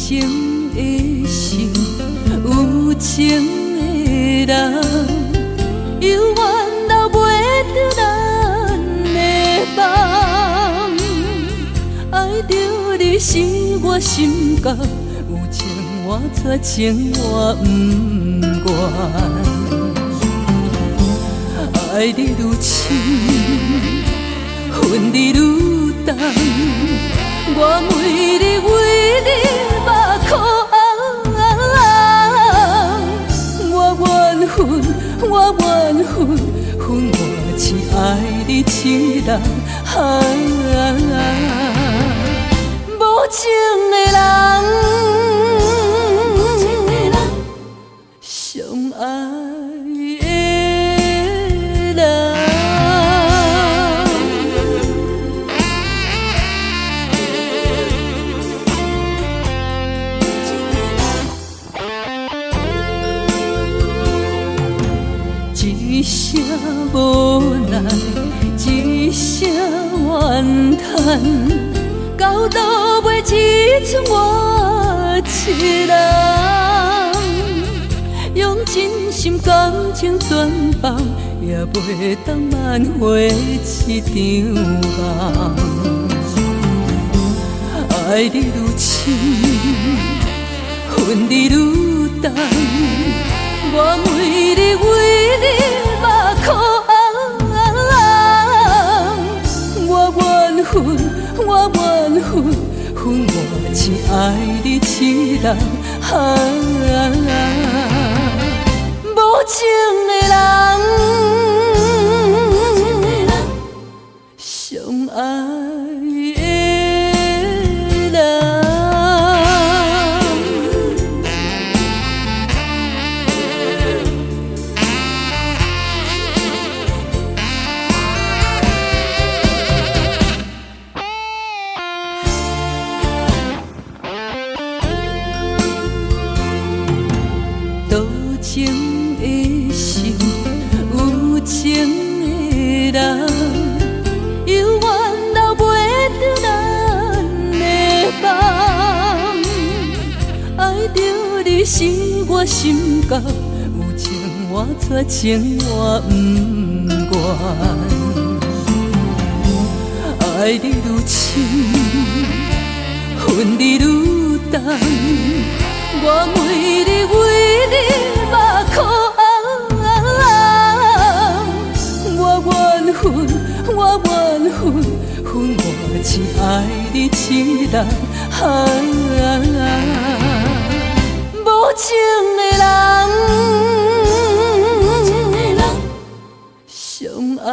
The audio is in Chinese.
情的心，有情的人，犹原留袂着咱的梦。爱着你是我心肝，有情我绝情我不愿。爱你愈深，恨你愈重，我每日为你目眶红。我怨恨，我怨恨，恨我只爱你一人。无情的人，相爱的人。一声无奈，一声怨叹，到倒尾只剩我一人。用真心感情全放，也袂当挽回一场梦。爱你愈深，恨你愈重，我每日为你目眶红。我怨恨，我怨恨，恨我只爱你一人。无情的人，相爱的人。多情的心，有情的人，犹原留袂着咱的梦。爱着你是我心肝，有情我绝情我不愿。爱你愈深，恨你愈重，我每日为你目眶红。我怨恨，我怨恨，恨我只爱你一人。无情的人，相爱。